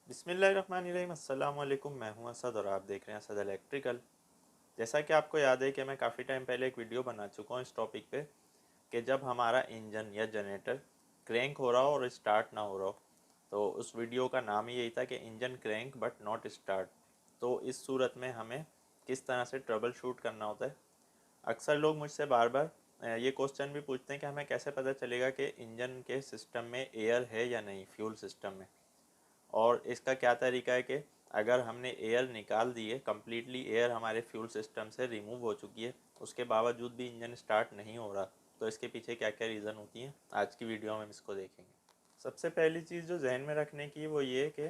बिस्मिल्लाहिर्रहमानिर्रहीम। अस्सलाम वालेकुम। मैं हूं असद और आप देख रहे हैं असद इलेक्ट्रिकल। जैसा कि आपको याद है कि मैं काफ़ी टाइम पहले एक वीडियो बना चुका हूं इस टॉपिक पे कि जब हमारा इंजन या जनरेटर क्रैंक हो रहा हो और स्टार्ट ना हो रहा हो, तो उस वीडियो का नाम ही यही था कि engine crank but not start. तो इस सूरत में हमें किस तरह से ट्रबल शूट करना होता है। अक्सर लोग मुझसे बार बार ये क्वेश्चन भी पूछते हैं कि हमें कैसे पता चलेगा कि इंजन के सिस्टम में एयर है या नहीं, फ्यूल सिस्टम में। और इसका क्या तरीका है कि अगर हमने एयर निकाल दी है, कम्प्लीटली एयर हमारे फ्यूल सिस्टम से रिमूव हो चुकी है, उसके बावजूद भी इंजन स्टार्ट नहीं हो रहा, तो इसके पीछे क्या क्या रीज़न होती हैं, आज की वीडियो में हम इसको देखेंगे। सबसे पहली चीज़ जो जहन में रखने की वो ये कि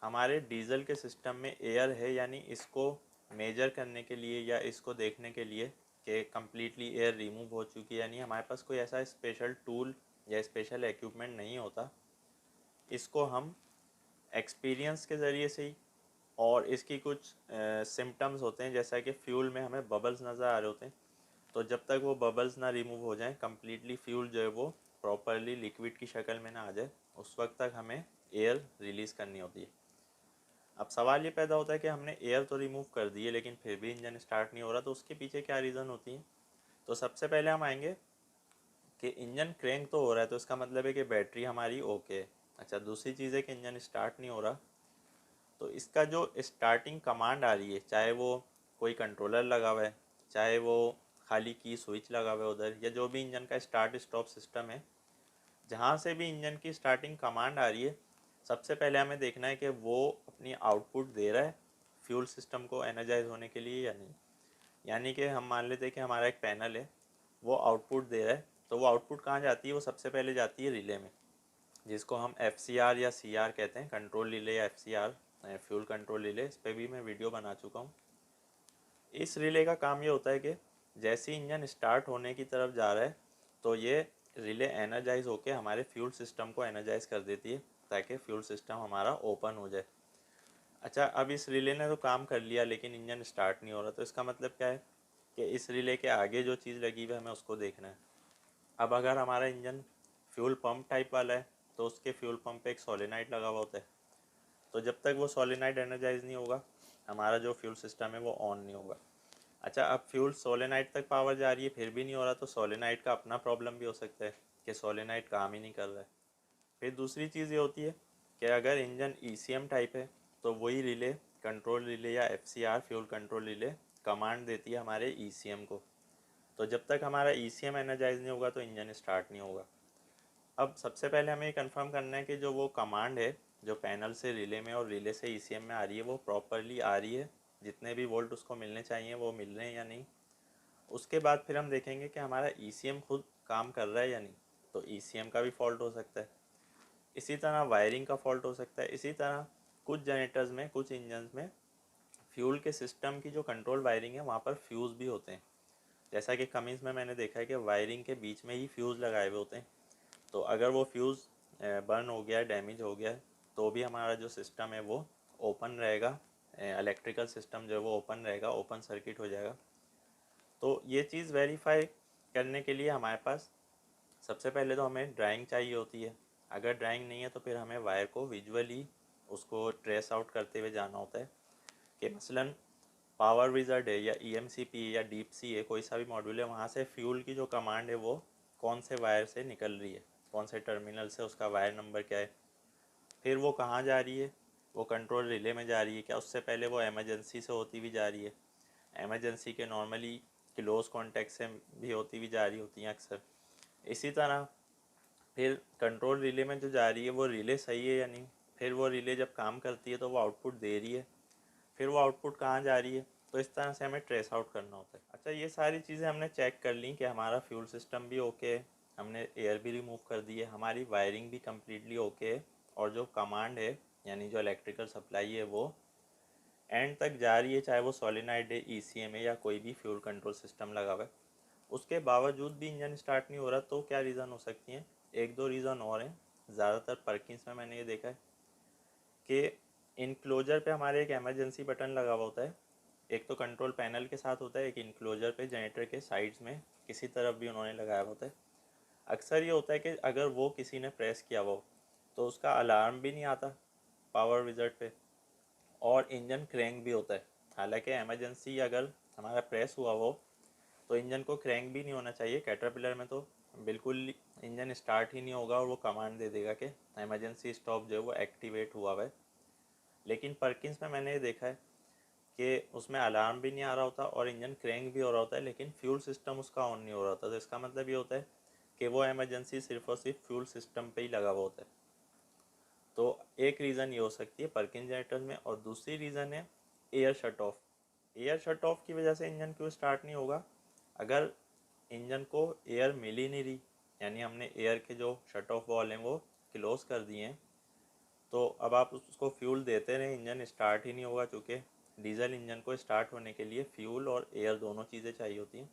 हमारे डीजल के सिस्टम में एयर है, यानी इसको मेजर करने के लिए या इसको देखने के लिए कि कम्प्लीटली एयर रिमूव हो चुकी है, यानी हमारे पास कोई ऐसा स्पेशल टूल या स्पेशल इक्विपमेंट नहीं होता। इसको हम एक्सपीरियंस के ज़रिए से ही, और इसकी कुछ सिम्टम्स होते हैं, जैसा कि फ्यूल में हमें बबल्स नज़र आ रहे होते हैं। तो जब तक वो बबल्स ना रिमूव हो जाएं, कम्प्लीटली फ्यूल जो है वो प्रॉपरली लिक्विड की शक्ल में ना आ जाए, उस वक्त तक हमें एयर रिलीज़ करनी होती है। अब सवाल ये पैदा होता है कि हमने एयर तो रिमूव कर दी है लेकिन फिर भी इंजन स्टार्ट नहीं हो रहा, तो उसके पीछे क्या रीज़न होती है। तो सबसे पहले हम आएंगे कि इंजन क्रैंक तो हो रहा है, तो इसका मतलब है कि बैटरी हमारी ओके है। अच्छा, दूसरी चीज़ है कि इंजन स्टार्ट नहीं हो रहा, तो इसका जो स्टार्टिंग कमांड आ रही है, चाहे वो कोई कंट्रोलर लगा हुआ है, चाहे वो खाली की स्विच लगा हुआ है उधर, या जो भी इंजन का स्टार्ट स्टॉप सिस्टम है, जहाँ से भी इंजन की स्टार्टिंग कमांड आ रही है, सबसे पहले हमें देखना है कि वो अपनी आउटपुट दे रहा है फ्यूल सिस्टम को एनर्जाइज होने के लिए या नहीं। यानी कि हम मान लेते हैं कि हमारा एक पैनल है, वो आउटपुट दे रहा है, तो वो आउटपुट कहाँ जाती है, वो सबसे पहले जाती है रिले में, जिसको हम FCR या CR कहते हैं, कंट्रोल रिले या FCR, फ्यूल कंट्रोल रिले। इस पर भी मैं वीडियो बना चुका हूँ। इस रिले का काम ये होता है कि जैसे ही इंजन स्टार्ट होने की तरफ जा रहा है, तो ये रिले एनर्जाइज होकर हमारे फ्यूल सिस्टम को एनर्जाइज कर देती है, ताकि फ्यूल सिस्टम हमारा ओपन हो जाए। अच्छा, अब इस रिले ने तो काम कर लिया लेकिन इंजन स्टार्ट नहीं हो रहा, तो इसका मतलब क्या है कि इस रिले के आगे जो चीज़ लगी हुई है हमें उसको देखना है। अब अगर हमारा इंजन फ्यूल पंप टाइप वाला है, तो उसके फ्यूल पंप पे एक सोलेनाइड लगा हुआ होता है। तो जब तक वो सोलेनाइड एनर्जाइज नहीं होगा, हमारा जो फ्यूल सिस्टम है वो ऑन नहीं होगा। अच्छा, अब फ्यूल सोलेनाइड तक पावर जा रही है फिर भी नहीं हो रहा, तो सोलेनाइड का अपना प्रॉब्लम भी हो सकता है कि सोलेनाइड काम ही नहीं कर रहा है। फिर दूसरी चीज़ ये होती है कि अगर इंजन ECM टाइप है, तो वही रिले, कंट्रोल रिले या FCR, fuel control relay, command देती है हमारे ECM को। तो जब तक हमारा ECM एनर्जाइज नहीं होगा तो इंजन स्टार्ट नहीं होगा। अब सबसे पहले हमें ये कंफर्म करना है कि जो वो कमांड है, जो पैनल से रिले में और रिले से ECM में आ रही है, वो प्रॉपरली आ रही है, जितने भी वोल्ट उसको मिलने चाहिए वो मिल रहे हैं या नहीं। उसके बाद फिर हम देखेंगे कि हमारा ECM खुद काम कर रहा है या नहीं। तो ECM का भी फॉल्ट हो सकता है, इसी तरह वायरिंग का फॉल्ट हो सकता है, इसी तरह कुछ जनरेटर्स में, कुछ इंजन्स में फ्यूल के सिस्टम की जो कंट्रोल वायरिंग है वहाँ पर फ्यूज़ भी होते हैं। जैसा कि कमिंस में मैंने देखा है कि वायरिंग के बीच में ही फ्यूज़ लगाए हुए होते हैं। तो अगर वो फ्यूज़ बर्न हो गया, डैमेज हो गया, तो भी हमारा जो सिस्टम है वो ओपन रहेगा, इलेक्ट्रिकल सिस्टम जो है वो ओपन रहेगा, ओपन सर्किट हो जाएगा। तो ये चीज़ वेरीफाई करने के लिए हमारे पास सबसे पहले तो हमें ड्राइंग चाहिए होती है। अगर ड्राइंग नहीं है तो फिर हमें वायर को विजुअली उसको ट्रेस आउट करते हुए जाना होता है कि मसलन पावर विज़र्ड है या EMCP है या डीप सी है, कोई सा भी मॉड्यूल है, वहाँ से फ्यूल की जो कमांड है वो कौन से वायर से निकल रही है, कौन से टर्मिनल से, उसका वायर नंबर क्या है, फिर वो कहाँ जा रही है, वो कंट्रोल रिले में जा रही है क्या, उससे पहले वो एमरजेंसी से होती हुई जा रही है, एमरजेंसी के नॉर्मली क्लोज कॉन्टेक्ट से भी होती हुई जा रही होती हैं अक्सर। इसी तरह फिर कंट्रोल रिले में जो जा रही है वो रिले सही है या नहीं, फिर वो रिले जब काम करती है तो वो आउटपुट दे रही है, फिर वो आउटपुट कहाँ जा रही है। तो इस तरह से हमें ट्रेस आउट करना होता है। अच्छा, ये सारी चीज़ें हमने चेक कर ली कि हमारा फ्यूल सिस्टम भी ओके है, हमने एयर भी रिमूव कर दी है, हमारी वायरिंग भी कम्प्लीटली ओके है, और जो कमांड है यानी जो इलेक्ट्रिकल सप्लाई है वो एंड तक जा रही है, चाहे वो सोलिनाइड है, ECM है या कोई भी फ्यूल कंट्रोल सिस्टम लगा हुआ है। उसके बावजूद भी इंजन स्टार्ट नहीं हो रहा, तो क्या रीज़न हो सकती हैं। एक दो रीज़न और हैं। ज़्यादातर पर्किंस में मैंने ये देखा है कि इनक्लोजर पे हमारे एक इमरजेंसी बटन लगा हुआ होता है। एक तो कंट्रोल पैनल के साथ होता है, एक इनक्लोजर पे जनरेटर के साइड्स में किसी तरफ भी उन्होंने लगाया हुआ होता है। अक्सर ये होता है कि अगर वो किसी ने प्रेस किया हुआ हो तो उसका अलार्म भी नहीं आता, पावर विजट पे, और इंजन क्रैंक भी होता है। हालांकि एमरजेंसी अगर हमारा प्रेस हुआ हो तो इंजन को क्रैंक भी नहीं होना चाहिए। कैटरपिलर में तो बिल्कुल इंजन स्टार्ट ही नहीं होगा और वो कमांड दे देगा कि एमरजेंसी स्टॉप जो है वो एक्टिवेट हुआ है। लेकिन पर्किंस में मैंने ये देखा है कि उसमें अलार्म भी नहीं आ रहा होता और इंजन क्रैंक भी हो रहा होता है, लेकिन फ्यूल सिस्टम उसका ऑन नहीं हो रहा होता। तो इसका मतलब ये होता है कि वो एमरजेंसी सिर्फ और सिर्फ फ्यूल सिस्टम पे ही लगा हुआ होता है। तो एक रीज़न ये हो सकती है पर्किन जनरेटर में, और दूसरी रीज़न है air shut off. Air shut off की वजह से इंजन क्यों स्टार्ट नहीं होगा? अगर इंजन को एयर मिल ही नहीं रही, यानी हमने एयर के जो शट ऑफ वॉल हैं वो क्लोज कर दिए हैं, तो अब आप उसको फ्यूल देते रहे, इंजन स्टार्ट ही नहीं होगा। चूँकि डीजल इंजन को स्टार्ट होने के लिए फ्यूल और एयर दोनों चीज़ें चाहिए होती हैं।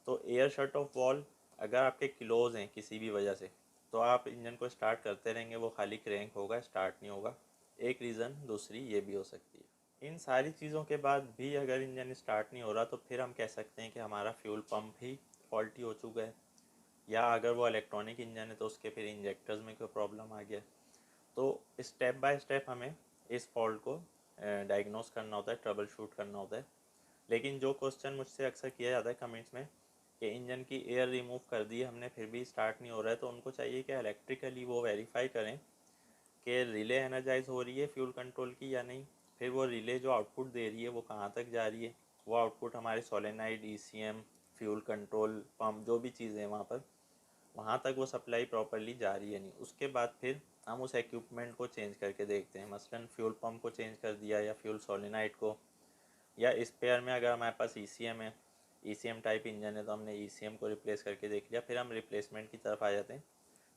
तो एयर शट ऑफ वॉल अगर आपके क्लोज हैं किसी भी वजह से, तो आप इंजन को स्टार्ट करते रहेंगे, वो खाली क्रैंक होगा, स्टार्ट नहीं होगा। एक रीज़न दूसरी ये भी हो सकती है। इन सारी चीज़ों के बाद भी अगर इंजन स्टार्ट नहीं हो रहा तो फिर हम कह सकते हैं कि हमारा फ्यूल पंप ही फॉल्टी हो चुका है, या अगर वो इलेक्ट्रॉनिक इंजन है तो उसके फिर इंजेक्टर्स में कोई प्रॉब्लम आ गया। तो स्टेप बाय स्टेप हमें इस फॉल्ट को डायग्नोस करना होता है, ट्रबल शूट करना होता है। लेकिन जो क्वेश्चन मुझसे अक्सर किया जाता है कमेंट्स में कि इंजन की एयर रिमूव कर दी हमने फिर भी स्टार्ट नहीं हो रहा है, तो उनको चाहिए कि इलेक्ट्रिकली वो वेरीफाई करें कि रिले एनर्जाइज हो रही है फ्यूल कंट्रोल की या नहीं। फिर वो रिले जो आउटपुट दे रही है वो कहाँ तक जा रही है, वो आउटपुट हमारे solenoid, ECM, fuel control pump जो भी चीज़ें हैं वहाँ पर, वहाँ तक वो सप्लाई प्रॉपरली जा रही है नहीं। उसके बाद फिर हम उस इक्विपमेंट को चेंज करके देखते हैं। मसलन फ्यूल पंप को चेंज कर दिया या फ्यूल सोलेनाइड को, या स्पेयर में अगर हमारे पास ईसीएम है, ईसीएम टाइप इंजन है तो हमने ईसीएम को रिप्लेस करके देख लिया, फिर हम रिप्लेसमेंट की तरफ आ जाते हैं।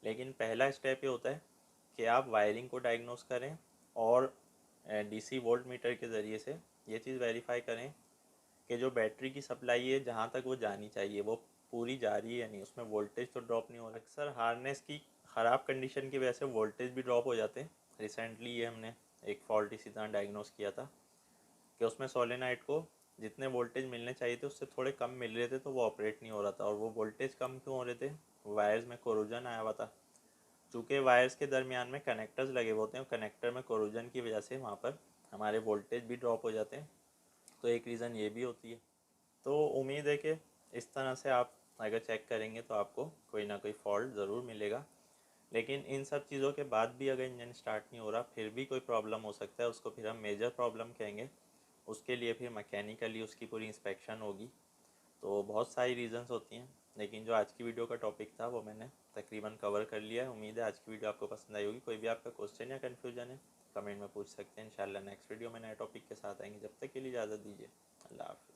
लेकिन पहला स्टेप ये होता है कि आप वायरिंग को डायग्नोस करें और डीसी वोल्ट मीटर के ज़रिए से ये चीज़ वेरीफाई करें कि जो बैटरी की सप्लाई है जहाँ तक वो जानी चाहिए वो पूरी जा रही है या नहीं, उसमें वोल्टेज तो ड्रॉप नहीं हो रहा। अक्सर हार्नेस की ख़राब कंडीशन की वजह से वोल्टेज भी ड्रॉप हो जाते हैं। रिसेंटली ये हमने एक फॉल्ट इसी तरह डायग्नोस किया था कि उसमें सोलेनाइड को जितने वोल्टेज मिलने चाहिए थे उससे थोड़े कम मिल रहे थे, तो वो ऑपरेट नहीं हो रहा था। और वो वोल्टेज कम क्यों हो रहे थे? वायर्स में कोरोजन आया हुआ था। चूँकि वायर्स के दरमियान में कनेक्टर्स लगे हुए होते हैं, कनेक्टर में कोरोजन की वजह से वहाँ पर हमारे वोल्टेज भी ड्रॉप हो जाते हैं। तो एक रीज़न ये भी होती है। तो उम्मीद है कि इस तरह से आप अगर चेक करेंगे तो आपको कोई ना कोई फॉल्ट ज़रूर मिलेगा। लेकिन इन सब चीज़ों के बाद भी अगर इंजन स्टार्ट नहीं हो रहा फिर भी कोई प्रॉब्लम हो सकता है, उसको फिर हम मेजर प्रॉब्लम कहेंगे। उसके लिए फिर मैकेनिकली उसकी पूरी इंस्पेक्शन होगी। तो बहुत सारी रीज़न्स होती हैं, लेकिन जो आज की वीडियो का टॉपिक था वो मैंने तकरीबन कवर कर लिया है। उम्मीद है आज की वीडियो आपको पसंद आई होगी। कोई भी आपका क्वेश्चन या कन्फ्यूजन है कमेंट में पूछ सकते हैं। इंशाल्लाह नेक्स्ट वीडियो में नए टॉपिक के साथ आएंगे। जब तक के लिए इजाज़त दीजिए। अल्लाह हाफ़िज़।